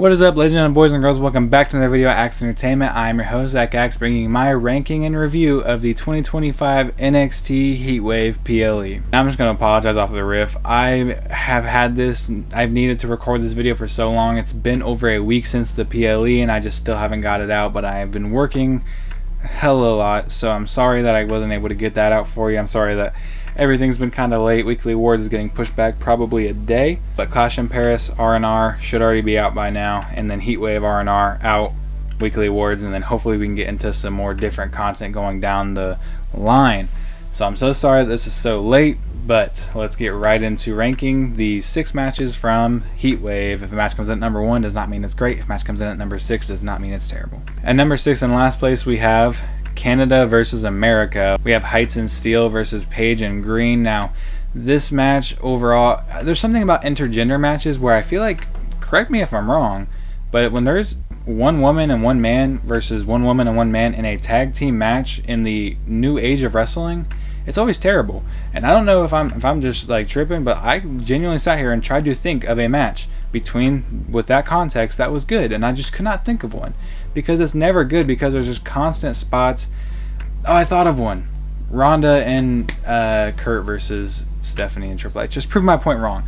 What is up, ladies and gentlemen, boys and girls? Welcome back to another video at Axe Entertainment. I'm your host, Zack Axe, bringing my ranking and review of the 2025 NXT Heatwave PLE. I'm just going to apologize off the riff. I've needed to record this video for so long. It's been over a week since the PLE and I just still haven't got it out, but I have been working hella a lot, so I'm sorry that I wasn't able to get that out for you. I'm sorry that everything's been kind of late. Weekly Awards is getting pushed back probably a day, but Clash in Paris R&R should already be out by now, and then Heatwave R&R out, Weekly Awards, and then hopefully we can get into some more different content going down the line. So I'm so sorry that this is so late, but let's get right into ranking the 6 matches from Heatwave. If a match comes in at number 1, does not mean it's great. If a match comes in at number 6, does not mean it's terrible. At number 6 in last place, we have Canada versus America. We have Heights and Steel versus Paige and Green. Now, this match overall, there's something about intergender matches where I feel like, correct me if I'm wrong, but when there's one woman and one man versus one woman and one man in a tag team match in the new age of wrestling, it's always terrible. And I don't know if I'm just like tripping, but I genuinely sat here and tried to think of a match with that context that was good, and I just could not think of one, because it's never good, because there's just constant spots. Oh, I thought of one. Ronda and Kurt versus Stephanie and Triple H. Just prove my point wrong.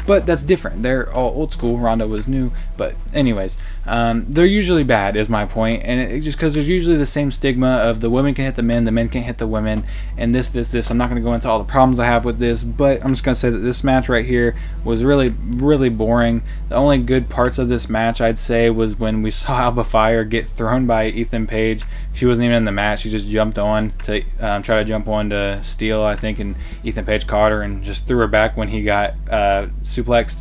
But that's different. They're all old school. Ronda was new. But anyways, they're usually bad is my point. And it just because there's usually the same stigma of the women can hit the men can't hit the women, and this. I'm not going to go into all the problems I have with this, but I'm just going to say that this match right here was really, really boring. The only good parts of this match, I'd say, was when we saw Alba Fire get thrown by Ethan Page. She wasn't even in the match. She just jumped on to try to jump on to Steel, I think, and Ethan Page caught her and just threw her back when he got suplexed.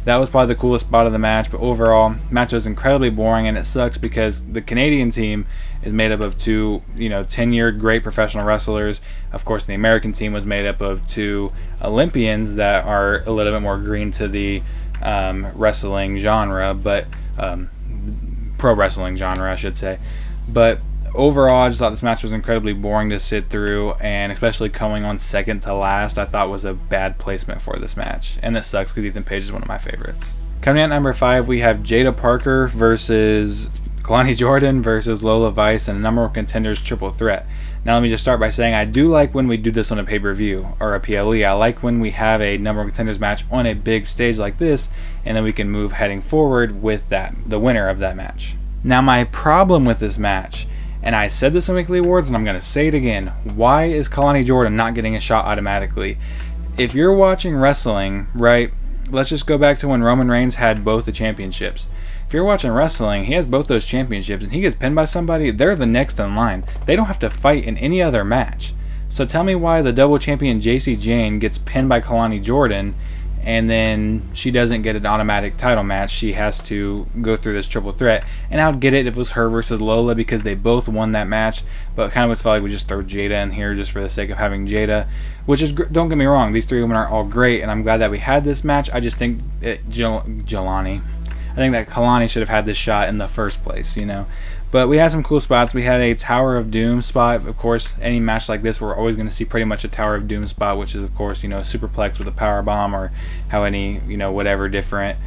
That was probably the coolest spot of the match, but overall, the match was incredibly boring, and it sucks because the Canadian team is made up of two, tenured great professional wrestlers. Of course, the American team was made up of 2 Olympians that are a little bit more green to the wrestling genre, but pro wrestling genre, I should say. But overall, I just thought this match was incredibly boring to sit through, and especially coming on second to last, I thought was a bad placement for this match. And that sucks because Ethan Page is one of my favorites. Coming in at number 5, we have Jada Parker versus Kalani Jordan versus Lola Vice and a number of contenders triple threat. Now let me just start by saying I do like when we do this on a pay-per-view or a PLE. I like when we have a number of contenders match on a big stage like this, and then we can move heading forward with the winner of that match. Now my problem with this match, and I said this in Weekly Awards, and I'm going to say it again. Why is Kalani Jordan not getting a shot automatically? If you're watching wrestling, right, let's just go back to when Roman Reigns had both the championships. If you're watching wrestling, he has both those championships, and he gets pinned by somebody, they're the next in line. They don't have to fight in any other match. So tell me why the double champion JC Jane gets pinned by Kalani Jordan, and then she doesn't get an automatic title match. She has to go through this triple threat. And I would get it if it was her versus Lola because they both won that match, but kind of would feel like we just throw Jada in here just for the sake of having Jada, which is, don't get me wrong, these 3 women are all great, and I'm glad that we had this match. I just think I think that Kalani should have had this shot in the first place, But we had some cool spots. We had a Tower of Doom spot. Of course, any match like this, we're always going to see pretty much a Tower of Doom spot, which is, of course, a superplex with a power bomb, or how any, whatever different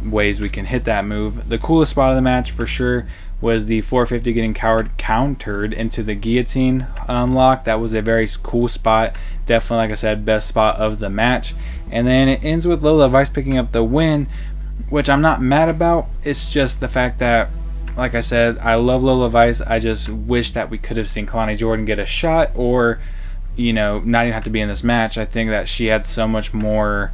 ways we can hit that move. The coolest spot of the match, for sure, was the 450 getting countered into the guillotine lock. That was a very cool spot. Definitely, like I said, best spot of the match. And then it ends with Lola Vice picking up the win, which I'm not mad about. It's just the fact that, like I said, I love Lola Vice. I just wish that we could have seen Kalani Jordan get a shot, or, not even have to be in this match. I think that she had so much more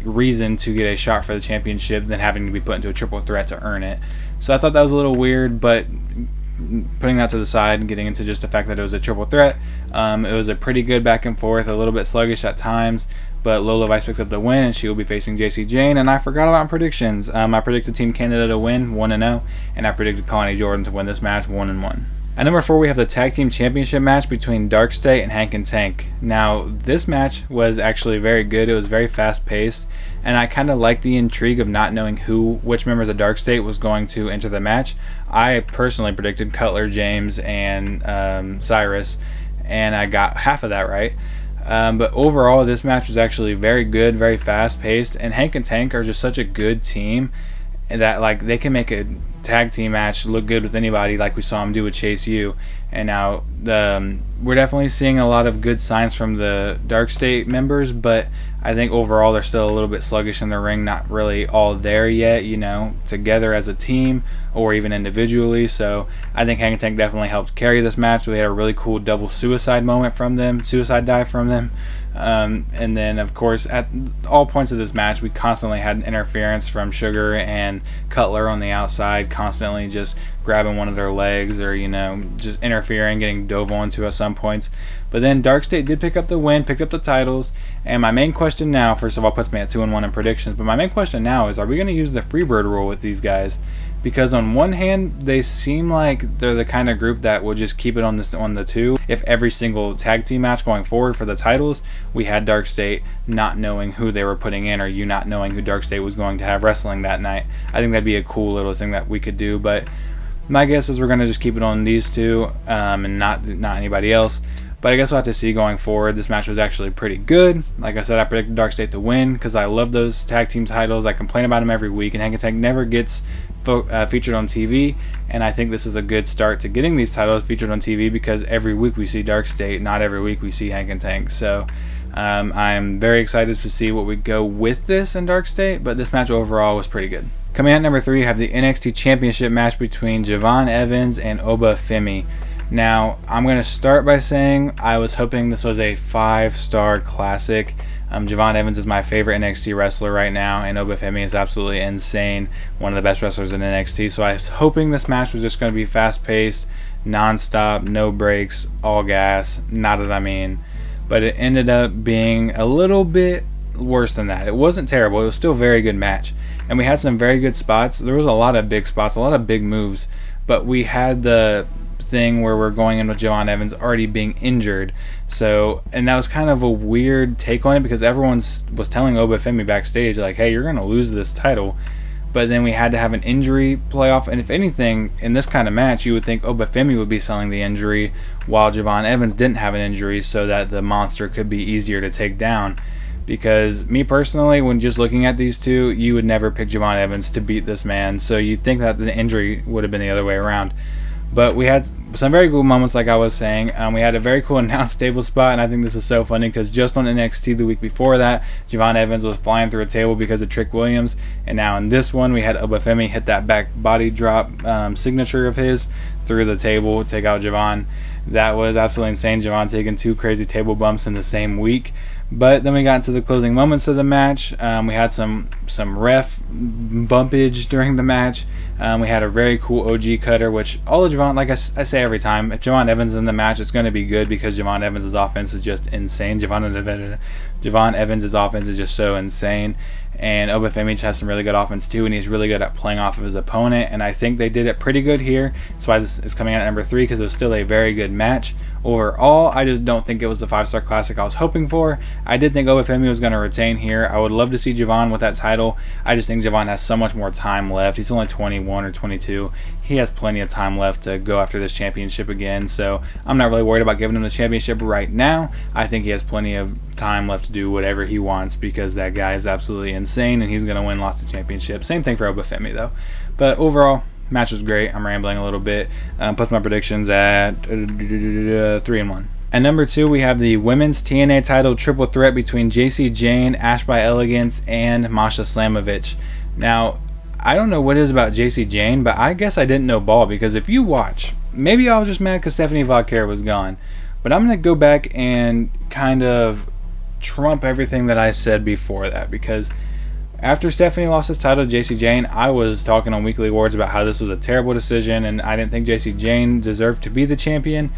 reason to get a shot for the championship than having to be put into a triple threat to earn it. So I thought that was a little weird, but putting that to the side and getting into just the fact that it was a triple threat, it was a pretty good back and forth, a little bit sluggish at times, but Lola Vice picks up the win, and she will be facing JC Jane. And I forgot about predictions. I predicted Team Canada to win 1-0, and I predicted Kalani Jordan to win this match 1-1. At number 4, we have the Tag Team Championship match between Dark State and Hank and Tank. Now, this match was actually very good. It was very fast-paced, and I kind of liked the intrigue of not knowing which members of Dark State was going to enter the match. I personally predicted Cutler, James, and Cyrus, and I got half of that right. But overall, this match was actually very good, very fast-paced, and Hank and Tank are just such a good team. that like they can make a tag team match look good with anybody, like we saw him do with Chase U. And now we're definitely seeing a lot of good signs from the Dark State members, but I think overall they're still a little bit sluggish in the ring, not really all there yet, you know, together as a team or even individually. So I think Hang Tank definitely helped carry this match. We had a really cool double suicide dive from them. And then of course at all points of this match we constantly had interference from Sugar and Cutler on the outside, constantly just grabbing one of their legs or, you know, just interfering, getting dove onto at some points. But then Dark State did pick up the win, picked up the titles. And my main question now, first of all, puts me at 2-1 in predictions, but my main question now is, are we going to use the Freebird rule with these guys? Because on one hand, they seem like they're the kind of group that will just keep it on the two. If every single tag team match going forward for the titles, we had Dark State not knowing who they were putting in, or you not knowing who Dark State was going to have wrestling that night. I think that'd be a cool little thing that we could do, but my guess is we're going to just keep it on these two and not anybody else. But I guess we'll have to see going forward. This match was actually pretty good. Like I said, I predicted Dark State to win because I love those tag team titles. I complain about them every week, and Hang Tank never gets featured on TV. And I think this is a good start to getting these titles featured on TV, because every week we see Dark State, not every week we see Hang Tank. So I'm very excited to see what we go with this in Dark State, but this match overall was pretty good. Coming at number 3, we have the NXT Championship match between Javon Evans and Oba Femi. Now, I'm going to start by saying I was hoping this was a 5-star classic. Javon Evans is my favorite NXT wrestler right now, and Oba Femi is absolutely insane, one of the best wrestlers in NXT. So I was hoping this match was just going to be fast-paced, non-stop, no breaks, all gas, not that I mean. But it ended up being a little bit worse than that. It wasn't terrible. It was still a very good match. And we had some very good spots. There was a lot of big spots, a lot of big moves. But we had the thing where we're going in with Javon Evans already being injured. So, and that was kind of a weird take on it, because everyone was telling Oba Femi backstage, like, hey, you're going to lose this title. But then we had to have an injury playoff. And if anything, in this kind of match, you would think Oba Femi would be selling the injury while Javon Evans didn't have an injury, so that the monster could be easier to take down. Because me personally, when just looking at these two, you would never pick Javon Evans to beat this man. So you'd think that the injury would have been the other way around. But we had some very cool moments, like I was saying. We had a very cool announce table spot, and I think this is so funny because just on NXT the week before that, Javon Evans was flying through a table because of Trick Williams, and now in this one we had Oba Femi hit that back body drop signature of his through the table, take out Javon. That was absolutely insane. Javon taking 2 crazy table bumps in the same week. But then we got into the closing moments of the match. We had some ref bumpage during the match. We had a very cool OG cutter, which all of Javon, like I say every time, if Javon Evans is in the match, it's going to be good because Javon Evans' offense is just insane. Javon Evans' offense is just so insane. And Oba Femi has some really good offense too, and he's really good at playing off of his opponent. And I think they did it pretty good here. That's why this is coming out at number 3, because it was still a very good match. Overall, I just don't think it was the 5-star classic I was hoping for. I did think Oba Femi was going to retain here. I would love to see Javon with that title. I just think Javon has so much more time left. He's only 21 or 22. He has plenty of time left to go after this championship again. So I'm not really worried about giving him the championship right now. I think he has plenty of time left to do whatever he wants, because that guy is absolutely insane and he's going to win lots of championships. Same thing for Oba Femi though. But overall, match was great. I'm rambling a little bit. Puts my predictions at 3-1. At number 2, we have the women's TNA title triple threat between JC Jane, Ash by Elegance, and Masha Slamovich. Now, I don't know what it is about JC Jane, but I guess I didn't know ball, because if you watch, maybe I was just mad because Stephanie Vauquer was gone, but I'm going to go back and kind of trump everything that I said before that, because after Stephanie lost his title to JC Jane, I was talking on Weekly Awards about how this was a terrible decision and I didn't think JC Jane deserved to be the champion.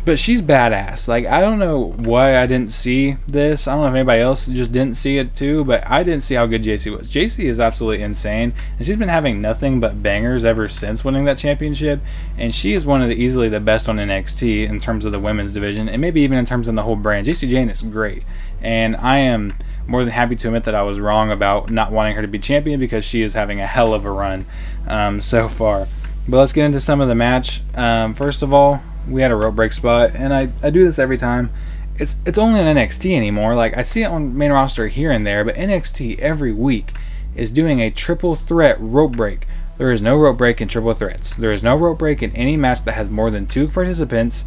But she's badass. Like, I don't know why I didn't see this. I don't know if anybody else just didn't see it too, but I didn't see how good JC was. JC is absolutely insane, and she's been having nothing but bangers ever since winning that championship, and she is one of easily the best on NXT in terms of the women's division, and maybe even in terms of the whole brand. JC Jane is great, and I am more than happy to admit that I was wrong about not wanting her to be champion, because she is having a hell of a run so far. But let's get into some of the match. First of all, we had a rope break spot, and I do this every time. It's only on NXT anymore. Like, I see it on main roster here and there, but NXT every week is doing a triple threat rope break. There is no rope break in triple threats. There is no rope break in any match that has more than 2 participants,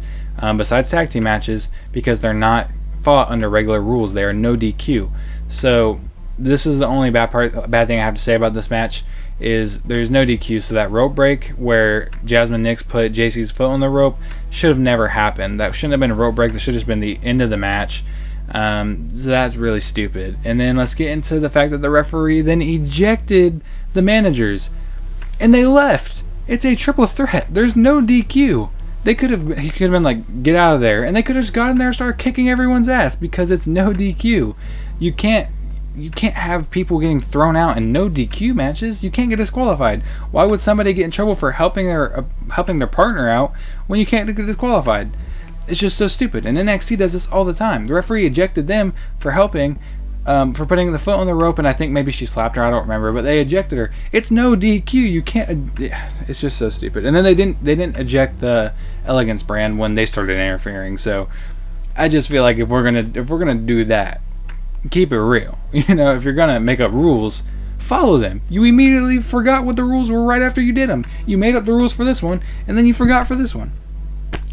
besides tag team matches, because they're not fought under regular rules. They are no DQ. So this is the only bad thing I have to say about this match, is there's no DQ. So that rope break where Jasmine Nix put JC's foot on the rope should have never happened. That shouldn't have been a rope break. That should have just been the end of the match. So that's really stupid. And then let's get into the fact that the referee then ejected the managers and they left. It's a triple threat. There's no DQ. He could have been like, get out of there, and they could have just gotten there and started kicking everyone's ass because it's no DQ. You can't have people getting thrown out in no DQ matches. You can't get disqualified. Why would somebody get in trouble for helping their partner out when you can't get disqualified? It's just so stupid. And NXT does this all the time. The referee ejected them for helping, for putting the foot on the rope, and I think maybe she slapped her. I don't remember, but they ejected her. It's no DQ. You can't. It's just so stupid. And then they didn't eject the Elegance brand when they started interfering. So I just feel like if we're gonna do that, keep it real. You know, if you're gonna make up rules, follow them. You immediately forgot what the rules were right after you did them. You made up the rules for this one, and then you forgot for this one.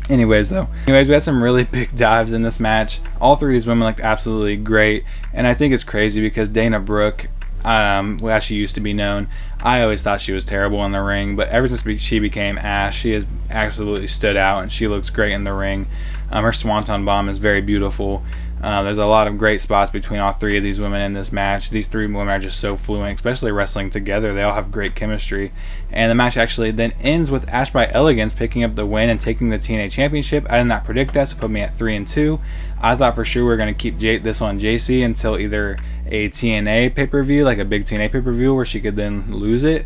Anyways, we had some really big dives in this match. All 3 of these women looked absolutely great, and I think it's crazy because Dana Brooke, as she used to be known, I always thought she was terrible in the ring, but ever since she became Ash, she has absolutely stood out, and she looks great in the ring. Her Swanton Bomb is very beautiful. There's a lot of great spots between all 3 of these women in this match. These 3 women are just so fluent, especially wrestling together. They all have great chemistry. And the match actually then ends with Ash by Elegance picking up the win and taking the TNA Championship. I did not predict that, so put me at 3-2. I thought for sure we were going to keep this on JC until either a TNA pay-per-view, like a big TNA pay-per-view where she could then lose it,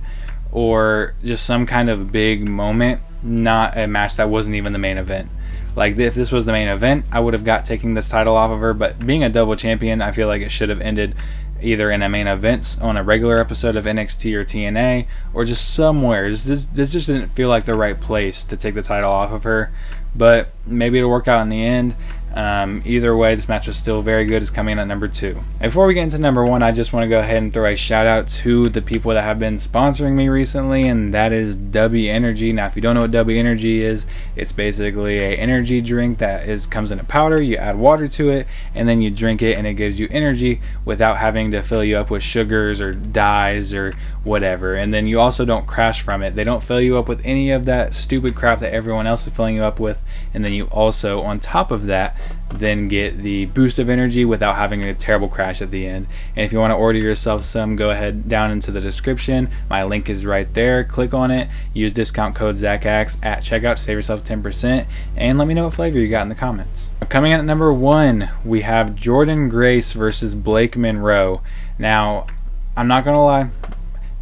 or just some kind of big moment, not a match that wasn't even the main event. Like, if this was the main event, I would have got taking this title off of her, but being a double champion, I feel like it should have ended either in a main event on a regular episode of NXT or TNA, or just somewhere. This just didn't feel like the right place to take the title off of her, but maybe it'll work out in the end. Either way, this match was still very good. It's coming in at number 2. And before we get into number 1, I just want to go ahead and throw a shout out to the people that have been sponsoring me recently, and that is Dubby Energy. Now, if you don't know what Dubby Energy is, it's basically a energy drink that comes in a powder. You add water to it, and then you drink it, and it gives you energy without having to fill you up with sugars or dyes or whatever. And then you also don't crash from it. They don't fill you up with any of that stupid crap that everyone else is filling you up with. And then you also, on top of that, then get the boost of energy without having a terrible crash at the end. And if you want to order yourself some, go ahead down into the description. My link is right there. Click on it. Use discount code Zack Axe at checkout to save yourself 10%. And let me know what flavor you got in the comments. Coming in at number 1, we have Jordynne Grace versus Blake Monroe. Now, I'm not gonna lie,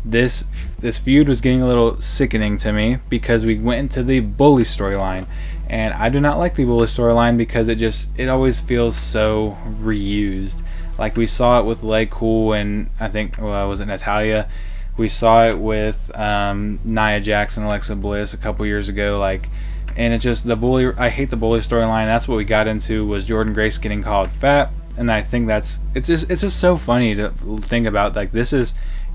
this feud was getting a little sickening to me because we went into the bully storyline, and I do not like the bully storyline because it always feels so reused. Like, we saw it with Lay Cool and I think, was it Natalia? We saw it with Nia Jax and Alexa Bliss a couple years ago. And it's just the bully. I hate the bully storyline. That's what we got into, was Jordynne Grace getting called fat, and I think it's just so funny to think about. Like,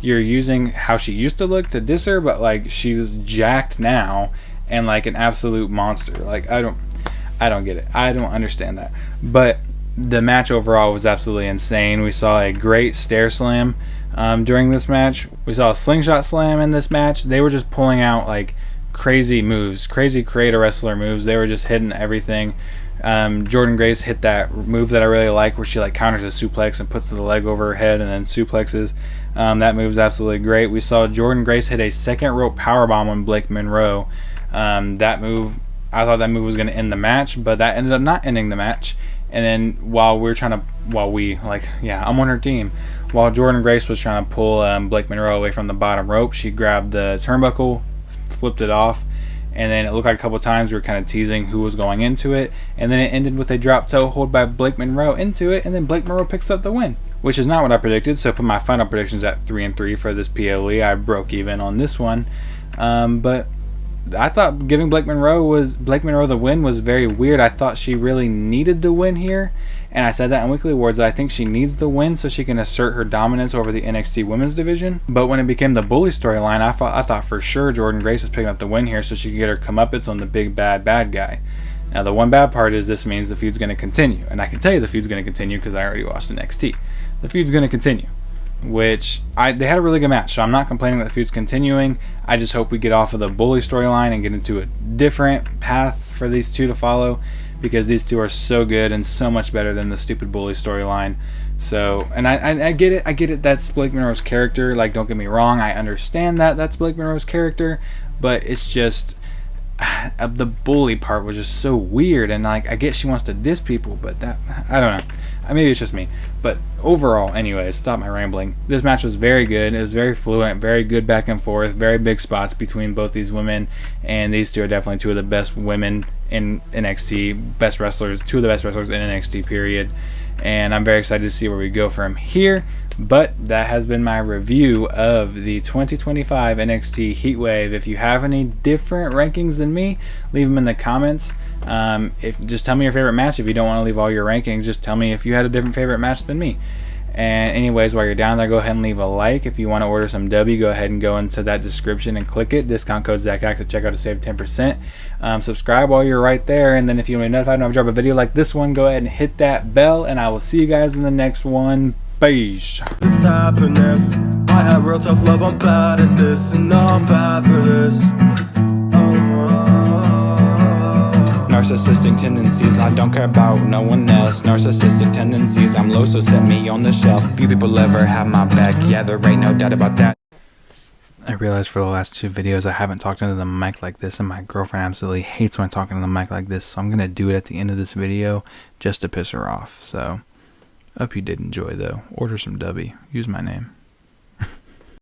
you're using how she used to look to diss her, but like, she's jacked now and like an absolute monster. Like, I don't get it. I don't understand that. But the match overall was absolutely insane. We saw a great stair slam during this match. We saw a slingshot slam in this match. They were just pulling out like crazy moves, crazy creator wrestler moves. They were just hitting everything. Jordynne Grace hit that move that I really like, where she like counters a suplex and puts the leg over her head and then suplexes. That move is absolutely great. We saw Jordynne Grace hit a second rope powerbomb on Blake Monroe. That move, I thought that move was going to end the match, but that ended up not ending the match. And then I'm on her team. While Jordynne Grace was trying to pull Blake Monroe away from the bottom rope, she grabbed the turnbuckle, flipped it off, and then it looked like a couple times we were kind of teasing who was going into it, and then it ended with a drop toe hold by Blake Monroe into it, and then Blake Monroe picks up the win, which is not what I predicted. So I put my final predictions at 3-3 for this PLE. I broke even on this one, but I thought giving Blake Monroe the win was very weird. I thought she really needed the win here, and I said that in Weekly Awards that I think she needs the win so she can assert her dominance over the NXT Women's Division. But when it became the Bully storyline, I thought for sure Jordynne Grace was picking up the win here so she could get her comeuppance on the big bad guy. Now the one bad part is this means the feud's going to continue, and I can tell you the feud's going to continue because I already watched NXT. The feud's going to continue, which they had a really good match, so I'm not complaining that the feud's continuing. I just hope we get off of the Bully storyline and get into a different path for these two to follow, because these two are so good and so much better than the stupid Bully storyline. So, and I get it, that's Blake Monroe's character, like, don't get me wrong, I understand that that's Blake Monroe's character, but it's just the Bully part was just so weird. And like, I get she wants to diss people, but that, I don't know, maybe it's just me. But overall, anyways, stop my rambling, this match was very good. It was very fluent, very good back and forth, very big spots between both these women, and these two are definitely two of the best women in NXT, best wrestlers, two of the best wrestlers in NXT, period. And I'm very excited to see where we go from here. But that has been my review of the 2025 NXT Heatwave. If you have any different rankings than me, leave them in the comments. Just tell me your favorite match. If you don't want to leave all your rankings, just tell me if you had a different favorite match than me. And anyways, while you're down there, go ahead and leave a like. If you want to order some Dubby, go ahead and go into that description and click it. Discount code Zack Axe at checkout to save 10%. Subscribe while you're right there, and then if you want to be notified when I drop a video like this one, go ahead and hit that bell, and I will see you guys in the next one. Peace. This happened if I had real tough love, I'm bad at this, and I'm bad for this. Narcissistic tendencies, I don't care about no one else. Narcissistic tendencies, I'm low, so set me on the shelf. Few people ever have my back, yeah, there ain't no doubt about that. I realized for the last two videos I haven't talked into the mic like this, and my girlfriend absolutely hates when I talk into the mic like this, so I'm going to do it at the end of this video just to piss her off. So, hope you did enjoy though. Order some Dubby. Use my name.